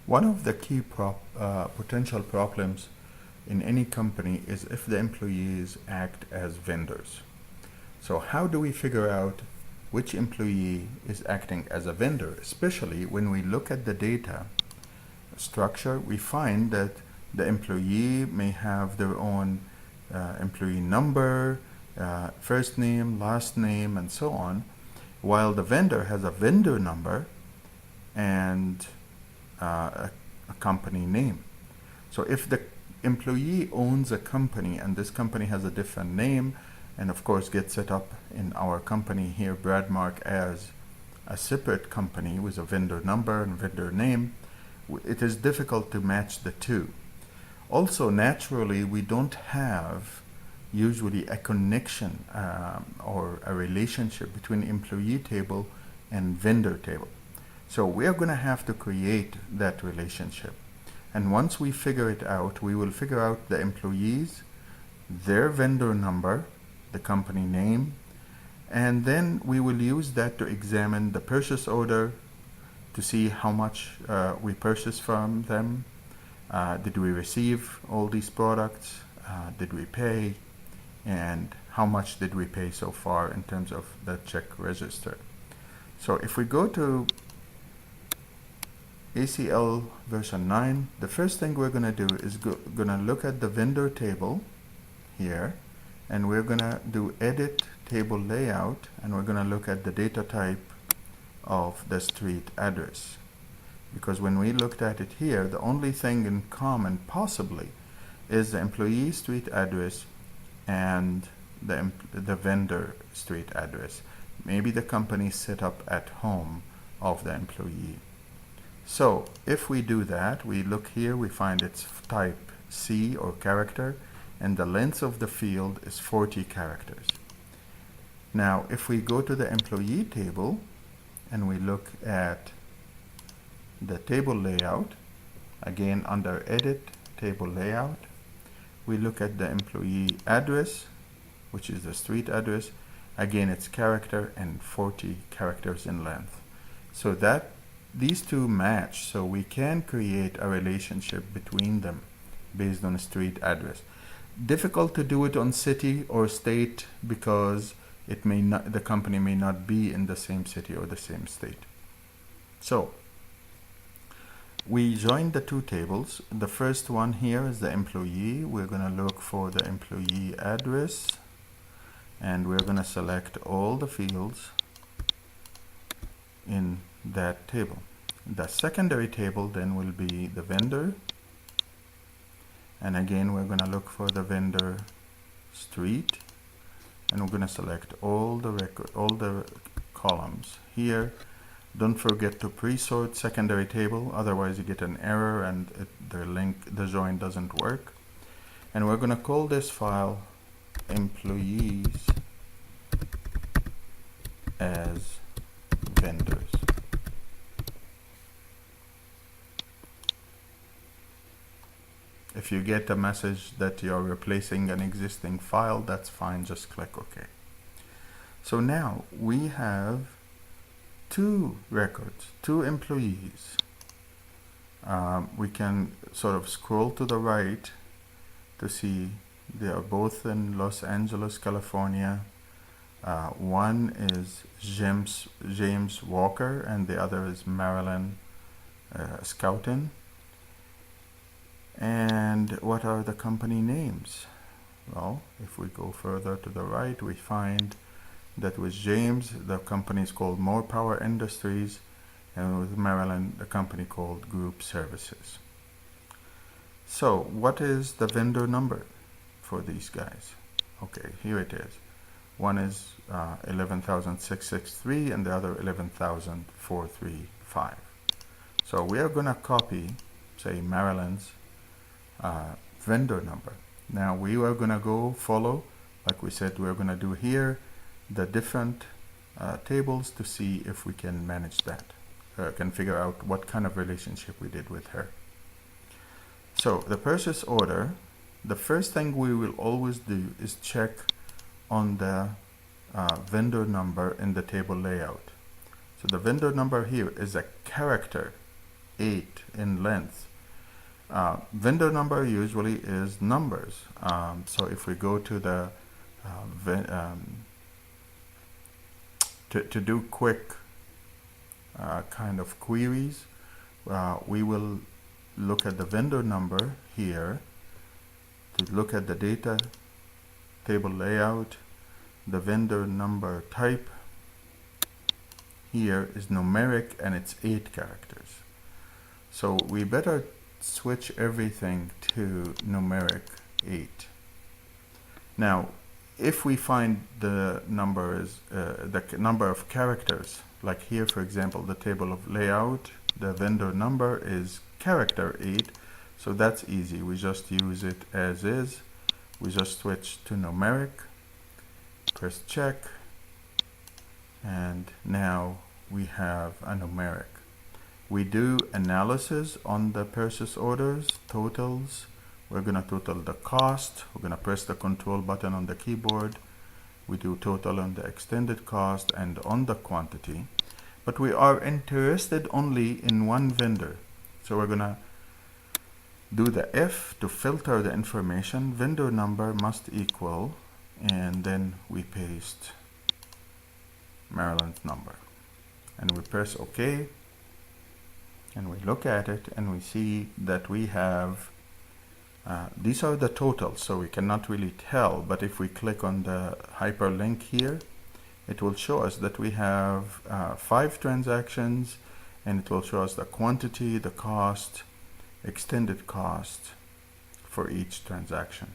One of the key potential problems in any company is if the employees act as vendors. So how do we figure out which employee is acting as a vendor? Especially when we look at the data structure, we find that the employee may have their own employee number, first name, last name, and so on, while the vendor has a vendor number and a company name. So if the employee owns a company and this company has a different name, and of course gets set up in our company here, Bradmark, as a separate company with a vendor number and vendor name, it is difficult to match the two. Also, naturally, we don't have usually a connection or a relationship between employee table and vendor table. So we are going to have to create that relationship. And once we figure it out, we will figure out the employees, their vendor number, the company name, and then we will use that to examine the purchase order to see how much we purchased from them. Did we receive all these products? Did we pay? And how much did we pay so far in terms of the check register? So if we go to ACL version 9, the first thing we're going to do is going to look at the vendor table here, and we're going to do edit table layout, and we're going to look at the data type of the street address. Because when we looked at it here, the only thing in common possibly is the employee street address and the vendor street address. Maybe the company set up at home of the employee. So if we do that, we look here, we find it's type C or character, and the length of the field is 40 characters. Now if we go to the employee table and we look at the table layout, again under edit table layout, we look at the employee address, which is the street address. Again, it's character and 40 characters in length. So that these two match, so we can create a relationship between them based on a street address. Difficult to do it on city or state because it may not, the company may not be in the same city or the same state. So we join the two tables. The first one here is the employee. We're going to look for the employee address, and we're going to select all the fields in that table. The secondary table then will be the vendor, and again we're going to look for the vendor street, and we're going to select all the columns here. Don't forget to pre-sort secondary table, otherwise you get an error and the join doesn't work. And we're going to call this file employees as vendors. If you get a message that you're replacing an existing file, that's fine, just click OK. So now we have two records, two employees. We can sort of scroll to the right to see they are both in Los Angeles, California. One is James Walker and the other is Marilyn Scouten. And what are the company names? Well, if we go further to the right, we find that with James, the company is called More Power Industries, and with Marilyn, the company called Group Services. So what is the vendor number for these guys? Okay, here it is. One is 11,663 and the other 11,435. So we are going to copy, say, Marilyn's vendor number. Now we are going to go follow, like we said we're going to do here, the different tables to see if we can manage that, can figure out what kind of relationship we did with her. So the purchase order, the first thing we will always do is check on the vendor number in the table layout. So the vendor number here is a character 8 in length. Vendor number usually is numbers. So if we go to the to do quick kind of queries, we will look at the vendor number here to look at the data table layout. The vendor number type here is numeric and it's 8 characters. So we better switch everything to numeric 8. Now, if we find the number is the number of characters, like here for example, the table of layout, the vendor number is character 8, so that's easy. We just use it as is. We just switch to numeric, press check, and now we have a numeric. We do analysis on the purchase orders, totals. We're going to total the cost. We're going to press the control button on the keyboard. We do total on the extended cost and on the quantity. But we are interested only in one vendor. So we're going to do the if to filter the information. Vendor number must equal, and then we paste Maryland's number. And we press OK. And we look at it and we see that we have these are the totals, so we cannot really tell, but if we click on the hyperlink here, it will show us that we have 5 transactions, and it will show us the quantity, the cost, extended cost for each transaction,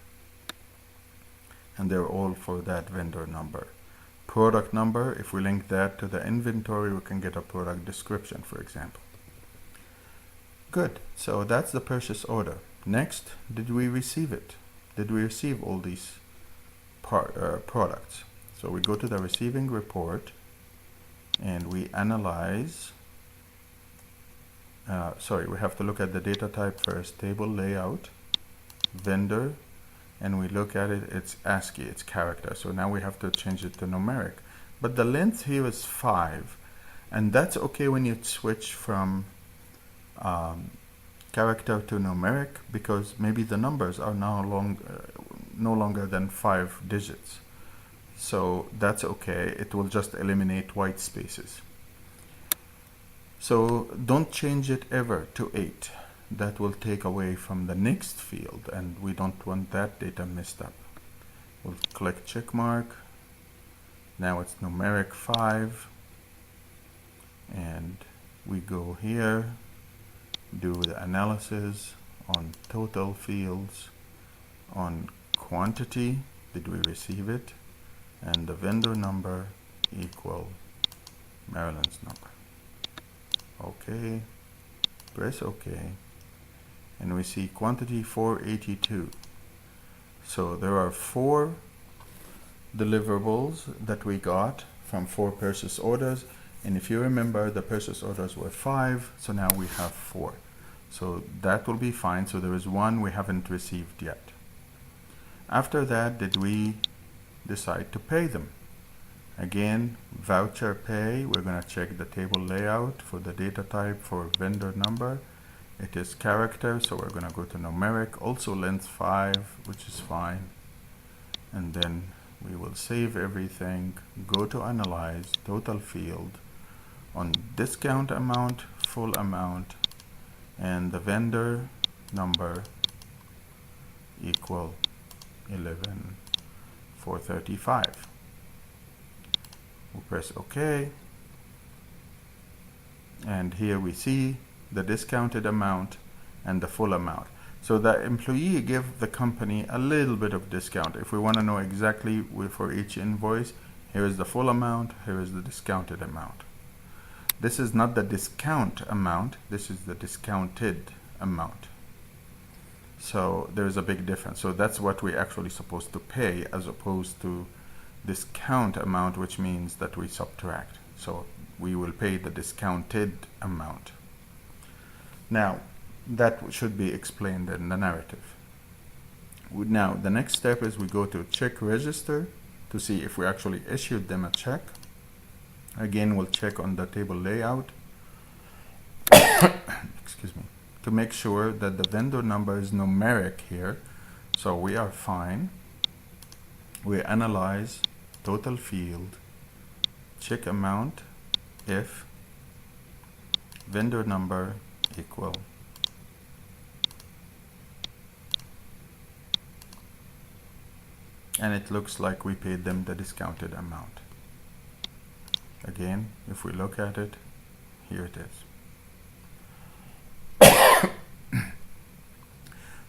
and they're all for that vendor number. Product number, if we link that to the inventory, we can get a product description, for example. Good, so that's the purchase order. Next, did we receive it? Did we receive all these products? So we go to the receiving report and we analyze. We have to look at the data type first, table layout, vendor, and we look at it, it's ASCII, it's character. So now we have to change it to numeric. But the length here is 5, and that's okay when you switch from character to numeric, because maybe the numbers are now no longer than 5 digits. So that's okay. It will just eliminate white spaces. So don't change it ever to 8. That will take away from the next field, and we don't want that data messed up. We'll click check mark. Now it's numeric 5, and we go here, do the analysis on total fields, on quantity, did we receive it, and the vendor number equal Maryland's number. Okay, press OK, and we see quantity 482. So there are 4 deliverables that we got from 4 purchase orders. And if you remember, the purchase orders were 5, so now we have 4. So that will be fine. So there is 1 we haven't received yet. After that, did we decide to pay them? Again, voucher pay, we're going to check the table layout for the data type for vendor number. It is character, so we're going to go to numeric, also length 5, which is fine. And then we will save everything, go to analyze, total field, on discount amount, full amount, and the vendor number equal 11,435. We'll press OK, and here we see the discounted amount and the full amount. So the employee gave the company a little bit of discount. If we want to know exactly for each invoice, here is the full amount, here is the discounted amount. This is not the discount amount, this is the discounted amount. So there is a big difference. So that's what we're actually supposed to pay, as opposed to discount amount, which means that we subtract. So we will pay the discounted amount. Now, that should be explained in the narrative. Now, the next step is we go to check register to see if we actually issued them a check. Again, we'll check on the table layout. to make sure that the vendor number is numeric here. So we are fine. We analyze total field, check amount if vendor number equal and it looks like we paid them the discounted amount. Again, if we look at it, here it is.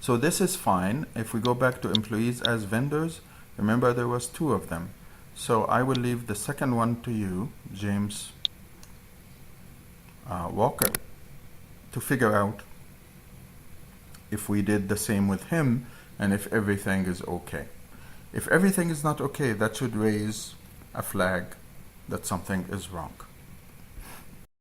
So this is fine. If we go back to employees as vendors, remember there was 2 of them. So I will leave the second one to you, James Walker, to figure out if we did the same with him and if everything is okay. If everything is not okay, that should raise a flag that something is wrong.